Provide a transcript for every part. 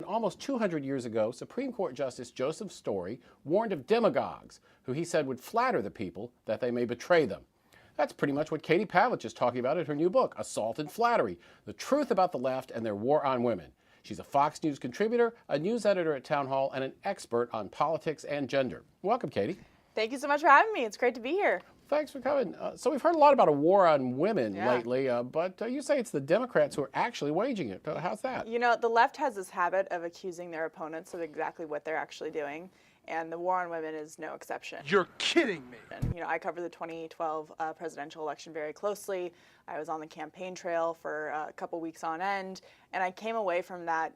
Almost 200 years ago, Supreme Court Justice Joseph Story warned of demagogues, who he said would flatter the people that they may betray them. That's pretty much what Katie Pavlich is talking about in her new book, Assault and Flattery, The Truth About the Left and Their War on Women. She's a Fox News contributor, a news editor at Town Hall, and an expert on politics and gender. Welcome, Katie. Thank you so much for having me. It's great to be here. Thanks for coming. So we've heard a lot about a war on women lately, but you say it's the Democrats who are actually waging it. How's that? You know, the left has this habit of accusing their opponents of exactly what they're actually doing, and the war on women is no exception. You're kidding me. You know, I covered the 2012 presidential election very closely. I was on the campaign trail for a couple weeks on end, and I came away from that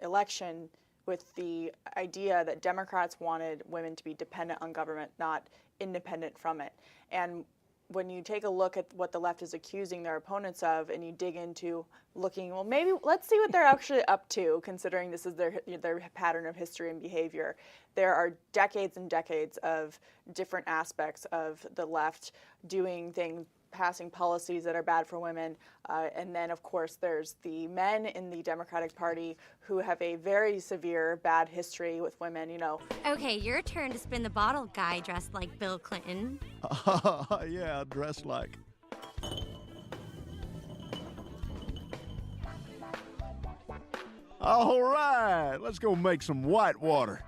election with the idea that Democrats wanted women to be dependent on government, not independent from it. And when you take a look at what the left is accusing their opponents of, and you dig into looking, well, maybe let's see what they're actually up to, considering this is their pattern of history and behavior. There are decades and decades of different aspects of the left doing things, passing policies that are bad for women. And then, of course, there's the men in the Democratic Party who have a very severe bad history with women, you know. Okay, your turn to spin the bottle, guy dressed like Bill Clinton. Yeah, dressed like. All right, let's go make some white water.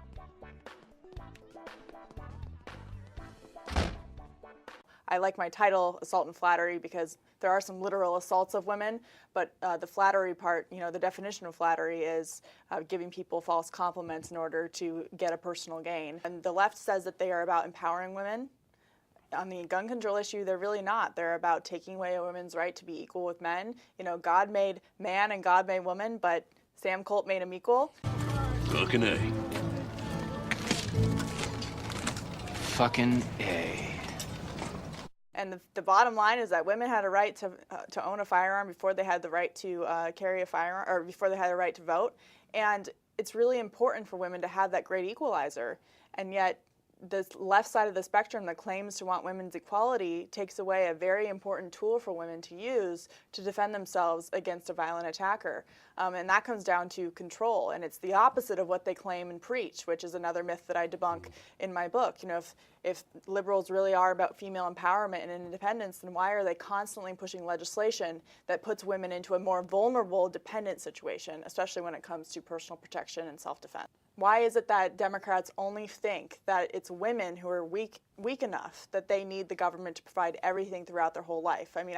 I like my title, Assault and Flattery, because there are some literal assaults of women, but the flattery part, you know, the definition of flattery is giving people false compliments in order to get a personal gain. And the left says that they are about empowering women. On the gun control issue, they're really not. They're about taking away a woman's right to be equal with men. You know, God made man and God made woman, but Sam Colt made them equal. Fucking A. Fucking A. And the bottom line is that women had a right to own a firearm before they had the right to carry a firearm, or before they had the right to vote. And it's really important for women to have that great equalizer. And yet, this left side of the spectrum that claims to want women's equality takes away a very important tool for women to use to defend themselves against a violent attacker. And that comes down to control. And it's the opposite of what they claim and preach, which is another myth that I debunk in my book. You know, if liberals really are about female empowerment and independence, then why are they constantly pushing legislation that puts women into a more vulnerable, dependent situation, especially when it comes to personal protection and self-defense? Why is it that Democrats only think that it's women who are weak enough that they need the government to provide everything throughout their whole life? I mean,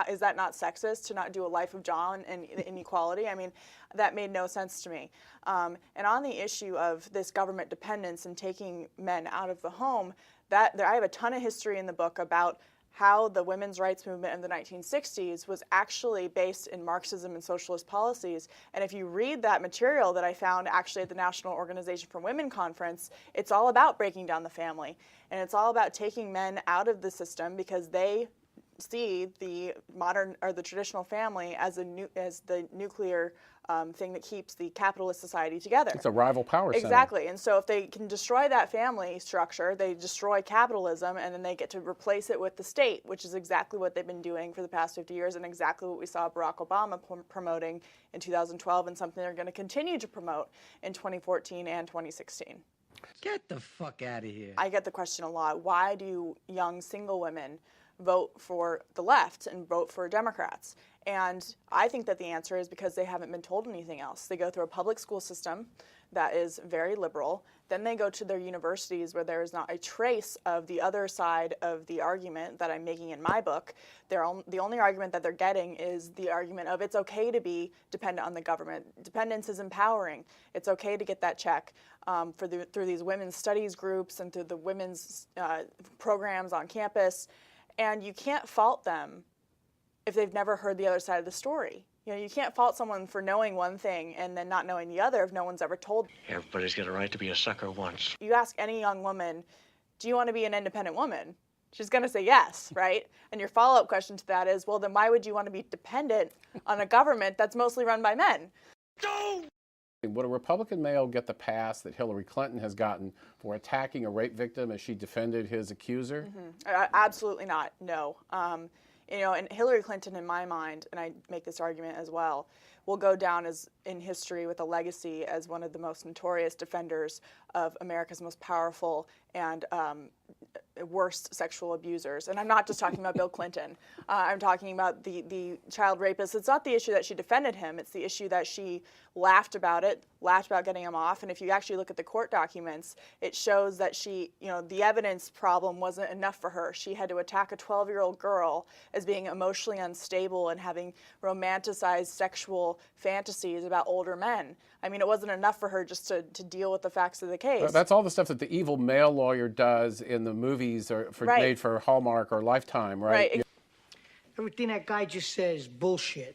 is that not sexist to not do a life of John and inequality? I mean, that made no sense to me. And on the issue of this government dependence and taking men out of the home, I have a ton of history in the book about how the women's rights movement in the 1960s was actually based in Marxism and socialist policies. And if you read that material that I found actually at the National Organization for Women conference, it's all about breaking down the family. And it's all about taking men out of the system because they see the modern or the traditional family as the nuclear thing that keeps the capitalist society together. It's a rival power center. Exactly. And so if they can destroy that family structure, they destroy capitalism, and then they get to replace it with the state, which is exactly what they've been doing for the past 50 years and exactly what we saw Barack Obama promoting in 2012 and something they're going to continue to promote in 2014 and 2016. Get the fuck out of here. I get the question a lot. Why do young single women vote for the left and vote for Democrats? And I think that the answer is because they haven't been told anything else. They go through a public school system that is very liberal. Then they go to their universities where there is not a trace of the other side of the argument that I'm making in my book. The only argument that they're getting is the argument of it's okay to be dependent on the government. Dependence is empowering. It's okay to get that check through these women's studies groups and through the women's programs on campus. And you can't fault them if they've never heard the other side of the story. You know, you can't fault someone for knowing one thing and then not knowing the other if no one's ever told. Everybody's got a right to be a sucker once. You ask any young woman, do you want to be an independent woman? She's going to say yes, right? And your follow-up question to that is, well, then why would you want to be dependent on a government that's mostly run by men? Would a Republican male get the pass that Hillary Clinton has gotten for attacking a rape victim as she defended his accuser? Absolutely not, no. You know, and Hillary Clinton, in my mind, and I make this argument as well, will go down as in history with a legacy as one of the most notorious defenders of America's most powerful and worst sexual abusers. And I'm not just talking about Bill Clinton. I'm talking about the child rapist. It's not the issue that she defended him. It's the issue that she laughed about it, laughed about getting him off. And if you actually look at the court documents, it shows that she, you know, the evidence problem wasn't enough for her. She had to attack a 12-year-old girl as being emotionally unstable and having romanticized sexual fantasies about older men. I mean, it wasn't enough for her just to deal with the facts of the case. That's all the stuff that the evil male lawyer does in the movies or made for Hallmark or Lifetime, right? Right. Everything that guy just says is bullshit.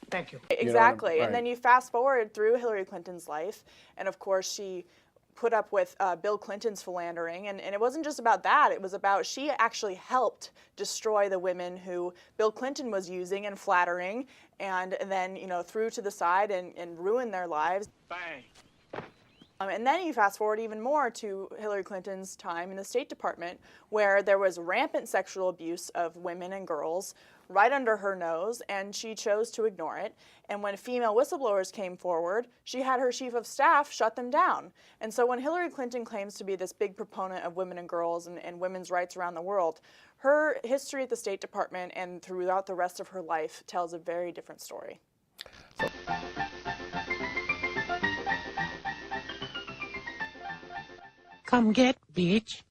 Thank you. Exactly. You know, And then you fast forward through Hillary Clinton's life, and of course she put up with Bill Clinton's philandering, and it wasn't just about that. It was about she actually helped destroy the women who Bill Clinton was using and flattering, and then, you know, threw to the side and ruin their lives. Bang. And then you fast forward even more to Hillary Clinton's time in the State Department, where there was rampant sexual abuse of women and girls right under her nose, and she chose to ignore it. And when female whistleblowers came forward, she had her chief of staff shut them down. And so when Hillary Clinton claims to be this big proponent of women and girls and women's rights around the world, her history at the State Department and throughout the rest of her life tells a very different story. Come get, bitch.